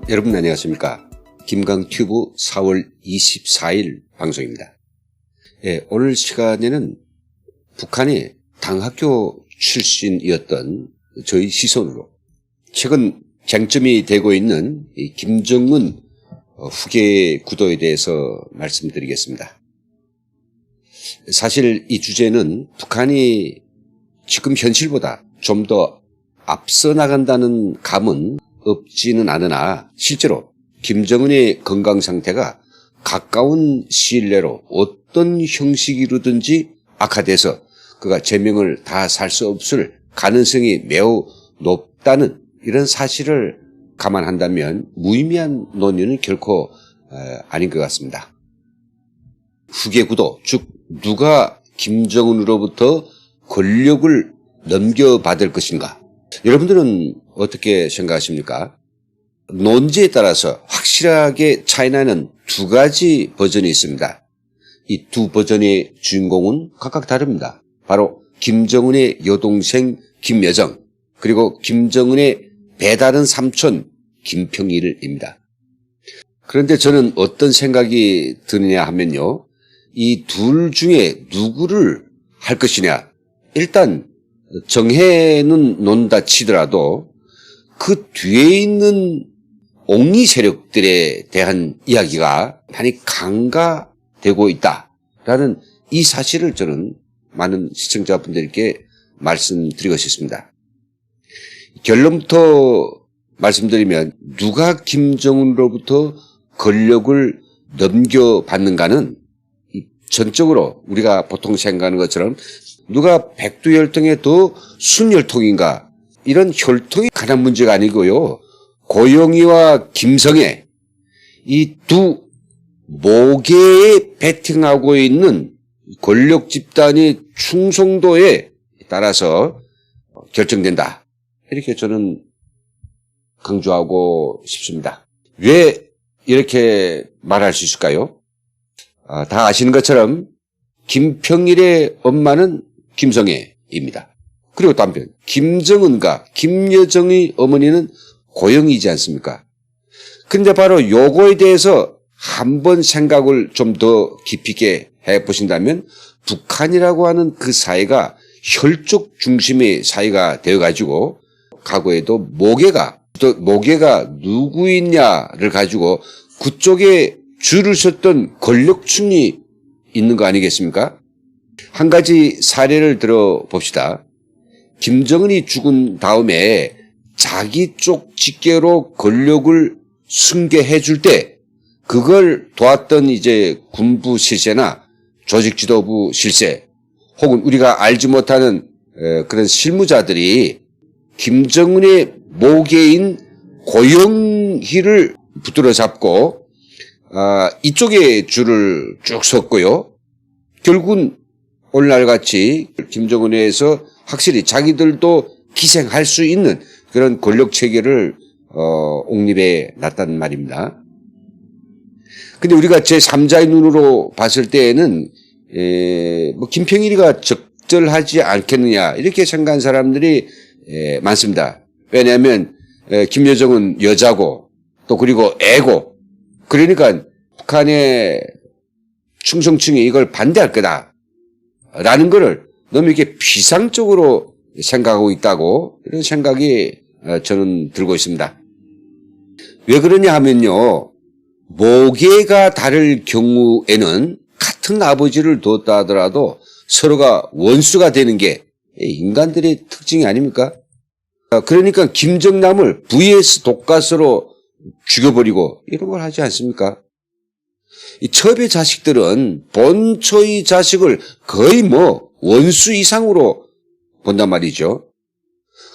여러분 안녕하십니까? 김강튜브 4월 24일 방송입니다. 오늘 시간에는 북한의 당학교 출신이었던 저희 시선으로 최근 쟁점이 되고 있는 이 김정은 후계 구도에 대해서 말씀드리겠습니다. 사실 이 주제는 북한이 지금 현실보다 좀 더 앞서 나간다는 감은 없지는 않으나 실제로 김정은의 건강 상태가 가까운 시일 내로 어떤 형식으로든지 악화돼서 그가 제명을 다 살 수 없을 가능성이 매우 높다는 이런 사실을 감안한다면 무의미한 논의는 결코 아닌 것 같습니다. 후계 구도, 즉 누가 김정은으로부터 권력을 넘겨받을 것인가? 여러분들은 어떻게 생각하십니까? 논지에 따라서 확실하게 차이나는 두 가지 버전이 있습니다. 이 두 버전의 주인공은 각각 다릅니다. 바로 김정은의 여동생 김여정 그리고 김정은의 배다른 삼촌 김평일입니다. 그런데 저는 어떤 생각이 드느냐 하면요. 이 둘 중에 누구를 할 것이냐. 일단 정해는 논다 치더라도 그 뒤에 있는 옹리 세력들에 대한 이야기가 많이 강화되고 있다라는 이 사실을 저는 많은 시청자분들께 말씀드리고 싶습니다. 결론부터 말씀드리면 누가 김정은으로부터 권력을 넘겨받는가는 전적으로 우리가 보통 생각하는 것처럼 누가 백두혈통에 더 순혈통인가 이런 혈통이 가장 문제가 아니고요. 고영희와 김성애 이 두 모계에 베팅하고 있는 권력 집단의 충성도에 따라서 결정된다. 이렇게 저는 강조하고 싶습니다. 왜 이렇게 말할 수 있을까요? 다 아시는 것처럼 김평일의 엄마는 김성애입니다. 그리고 남편 김정은과 김여정의 어머니는 고영희이지 않습니까? 그런데 바로 요거에 대해서 한번 생각을 좀 더 깊이 있게 해보신다면 북한이라고 하는 그 사회가 혈족 중심의 사회가 되어가지고 과거에도 모계가 누구있냐를 가지고 그쪽에 줄을 섰던 권력층이 있는 거 아니겠습니까? 한 가지 사례를 들어봅시다. 김정은이 죽은 다음에 자기 쪽 직계로 권력을 승계해 줄 때 그걸 도왔던 이제 군부 실세나 조직 지도부 실세 혹은 우리가 알지 못하는 그런 실무자들이 김정은의 모계인 고영희를 붙들어 잡고 이쪽에 줄을 쭉 섰고요. 결국은 오늘날같이 김정은에서 확실히 자기들도 기생할 수 있는 그런 권력 체계를 옹립해 놨단 말입니다. 근데 우리가 제3자의 눈으로 봤을 때에는 김평일이가 적절하지 않겠느냐 이렇게 생각한 사람들이 많습니다. 왜냐하면 김여정은 여자고 또 그리고 애고 그러니까 북한의 충성층이 이걸 반대할 거다라는 것을 너무 이렇게 비상적으로 생각하고 있다고 이런 생각이 저는 들고 있습니다. 왜 그러냐 하면요. 모계가 다를 경우에는 같은 아버지를 뒀다 하더라도 서로가 원수가 되는 게 인간들의 특징이 아닙니까? 그러니까 김정남을 vs 독가스로 죽여버리고 이런 걸 하지 않습니까? 이 첩의 자식들은 본초의 자식을 거의 원수 이상으로 본단 말이죠.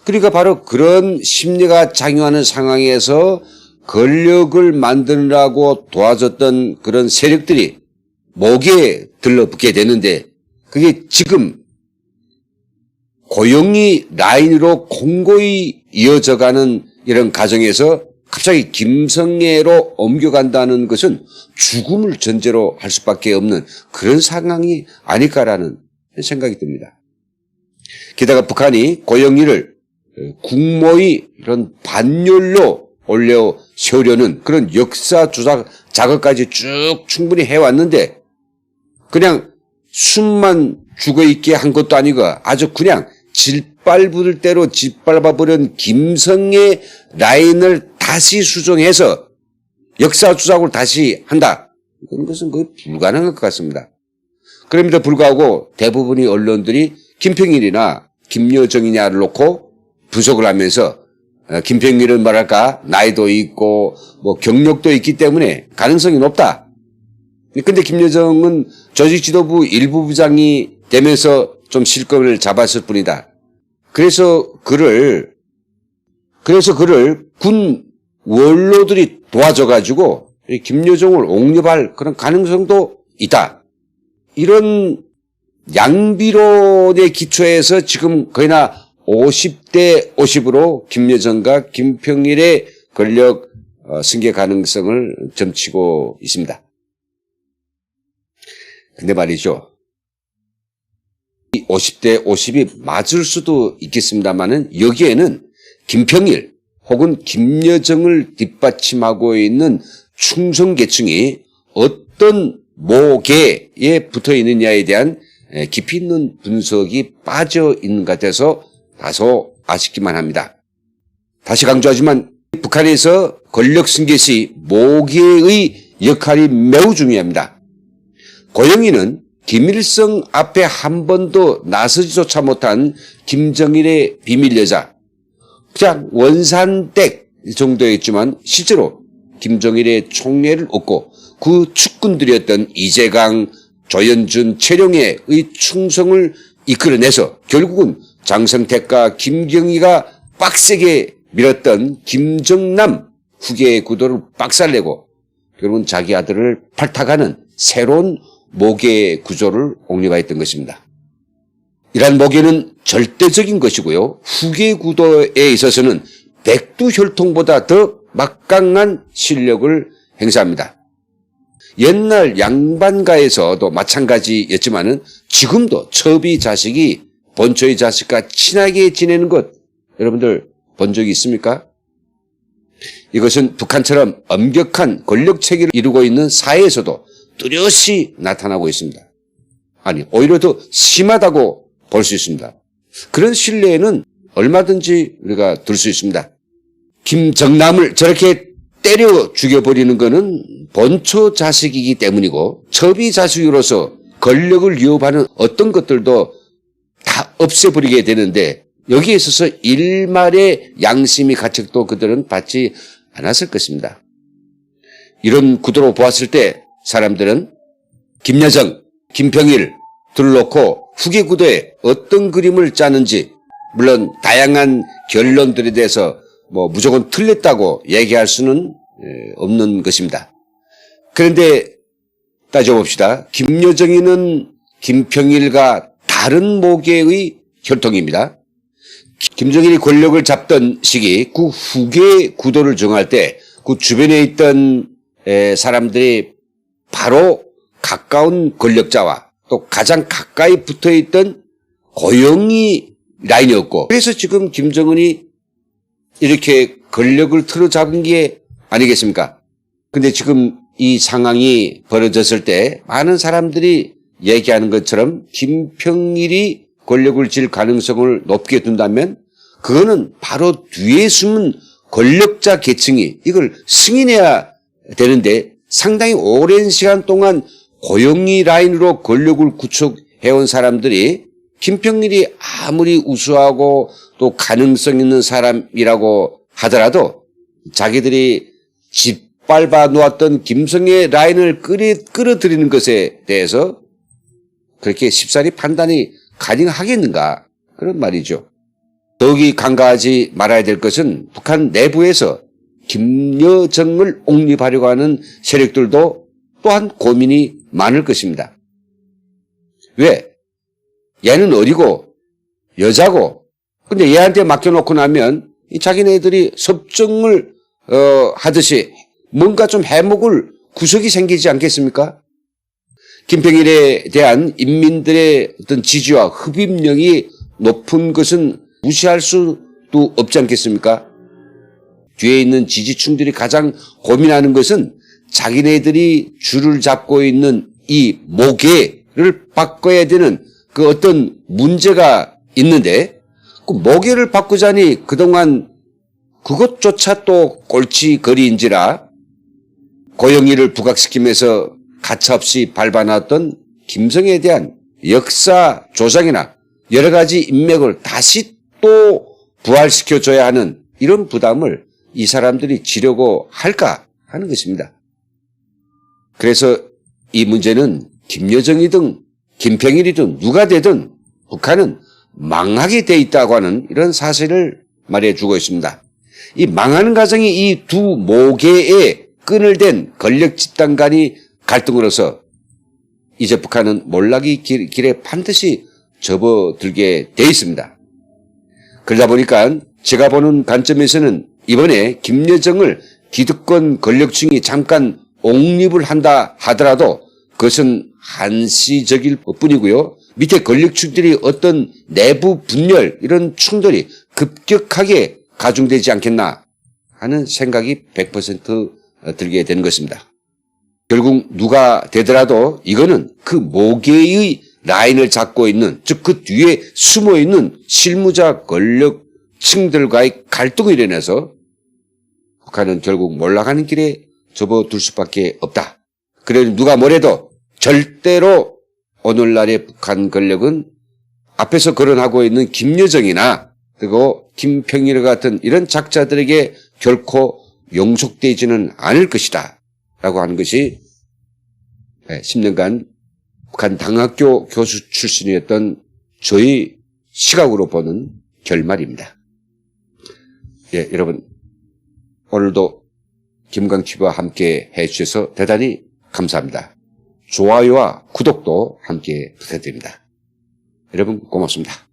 그러니까 바로 그런 심리가 작용하는 상황에서 권력을 만드느라고 도와줬던 그런 세력들이 목에 들러붙게 되는데 그게 지금 고영희 라인으로 공고히 이어져가는 이런 과정에서 갑자기 김성애로 옮겨간다는 것은 죽음을 전제로 할 수밖에 없는 그런 상황이 아닐까라는 생각이 듭니다. 게다가 북한이 고영희를 국모의 이런 반열로 올려 세우려는 그런 역사 조작 작업까지 쭉 충분히 해왔는데 그냥 숨만 죽어있게 한 것도 아니고 아주 그냥 짓밟을 대로 짓밟아버린 김성의 라인을 다시 수정해서 역사 조작을 다시 한다. 그런 것은 거의 불가능할 것 같습니다. 그럼에도 불구하고 대부분의 언론들이 김평일이나 김여정이냐를 놓고 분석을 하면서 김평일은 뭐랄까 나이도 있고 뭐 경력도 있기 때문에 가능성이 높다. 근데 김여정은 조직지도부 일부 부장이 되면서 좀 실권을 잡았을 뿐이다. 그래서 그를 군 원로들이 도와줘가지고 김여정을 옹립할 그런 가능성도 있다. 이런 양비론의 기초에서 지금 거의나 50대 50으로 김여정과 김평일의 권력 승계 가능성을 점치고 있습니다. 근데 말이죠. 이 50대 50이 맞을 수도 있겠습니다만은 여기에는 김평일 혹은 김여정을 뒷받침하고 있는 충성계층이 어떤 모계에 붙어 있느냐에 대한 깊이 있는 분석이 빠져 있는 것 같아서 다소 아쉽기만 합니다. 다시 강조하지만 북한에서 권력 승계 시 모계의 역할이 매우 중요합니다. 고영희는 김일성 앞에 한 번도 나서지조차 못한 김정일의 비밀 여자, 그냥 원산댁 정도였지만 실제로 김정일의 총애를 얻고 그 측근들이었던 이재강, 조현준, 최룡해의 충성을 이끌어내서 결국은 장성택과 김경희가 빡세게 밀었던 김정남 후계의 구도를 박살내고 결국은 자기 아들을 팔탁하는 새로운 모계 구조를 옹립하였던 것입니다. 이러한 모계는 절대적인 것이고요. 후계 구도에 있어서는 백두혈통보다 더 막강한 실력을 행사합니다. 옛날 양반가에서도 마찬가지였지만은 지금도 첩이 자식이 본초의 자식과 친하게 지내는 것 여러분들 본 적이 있습니까? 이것은 북한처럼 엄격한 권력 체계를 이루고 있는 사회에서도 뚜렷이 나타나고 있습니다. 아니 오히려 더 심하다고 볼 수 있습니다. 그런 신뢰에는 얼마든지 우리가 들 수 있습니다. 김정남을 저렇게 때려 죽여버리는 것은 본초 자식이기 때문이고 첩이 자식으로서 권력을 위협하는 어떤 것들도 다 없애버리게 되는데 여기에 있어서 일말의 양심의 가책도 그들은 받지 않았을 것입니다. 이런 구도로 보았을 때 사람들은 김여정, 김평일 둘러놓고 후계 구도에 어떤 그림을 짜는지 물론 다양한 결론들에 대해서 무조건 틀렸다고 얘기할 수는 없는 것입니다. 그런데 따져봅시다. 김여정이는 김평일과 다른 모계의 혈통입니다. 김정일이 권력을 잡던 시기 그 후계 구도를 정할 때 그 주변에 있던 사람들이 바로 가까운 권력자와 또 가장 가까이 붙어있던 고영희 라인이었고 그래서 지금 김정은이 이렇게 권력을 틀어잡은 게 아니겠습니까? 근데 지금 이 상황이 벌어졌을 때 많은 사람들이 얘기하는 것처럼 김평일이 권력을 쥘 가능성을 높게 둔다면 그거는 바로 뒤에 숨은 권력자 계층이 이걸 승인해야 되는데 상당히 오랜 시간 동안 고영희 라인으로 권력을 구축해온 사람들이 김평일이 아무리 우수하고 또 가능성 있는 사람이라고 하더라도 자기들이 짓밟아 놓았던 김성의 라인을 끌어들이는 것에 대해서 그렇게 쉽사리 판단이 가능하겠는가 그런 말이죠. 더욱이 간과하지 말아야 될 것은 북한 내부에서 김여정을 옹립하려고 하는 세력들도 또한 고민이 많을 것입니다. 왜? 얘는 어리고 여자고 근데 얘한테 맡겨놓고 나면 자기네들이 섭정을 하듯이 뭔가 좀 해먹을 구석이 생기지 않겠습니까? 김평일에 대한 인민들의 어떤 지지와 흡입력이 높은 것은 무시할 수도 없지 않겠습니까? 뒤에 있는 지지층들이 가장 고민하는 것은 자기네들이 줄을 잡고 있는 이 모계를 바꿔야 되는 그 어떤 문제가 있는데, 그 모계를 바꾸자니 그동안 그것조차 또 꼴찌거리인지라 고영희를 부각시키면서 가차없이 밟아놨던 김성애에 대한 역사 조작이나 여러 가지 인맥을 다시 또 부활시켜줘야 하는 이런 부담을 이 사람들이 지려고 할까 하는 것입니다. 그래서 이 문제는 김여정이든 김평일이든 누가 되든 북한은 망하게 돼 있다고 하는 이런 사실을 말해주고 있습니다. 이 망하는 과정이 이 두 모계의 끈을 댄 권력 집단 간이 갈등으로서 이제 북한은 몰락의 길에 반드시 접어들게 돼 있습니다. 그러다 보니까 제가 보는 관점에서는 이번에 김여정을 기득권 권력층이 잠깐 옹립을 한다 하더라도 그것은 한시적일 뿐이고요. 밑에 권력층들이 어떤 내부 분열 이런 충돌이 급격하게 가중되지 않겠나 하는 생각이 100% 들게 되는 것입니다. 결국 누가 되더라도 이거는 그 모계의 라인을 잡고 있는, 즉 그 뒤에 숨어 있는 실무자 권력층들과의 갈등을 인해서 북한은 결국 몰락하는 길에 접어들 수밖에 없다. 그래도 누가 뭐래도 절대로 오늘날의 북한 권력은 앞에서 거론하고 있는 김여정이나 그리고 김평일 같은 이런 작자들에게 결코 용속되지는 않을 것이다 라고 하는 것이 10년간 북한 당학교 교수 출신이었던 저희 시각으로 보는 결말입니다. 예, 여러분 오늘도 김광TV와 함께 해주셔서 대단히 감사합니다. 좋아요와 구독도 함께 부탁드립니다. 여러분 고맙습니다.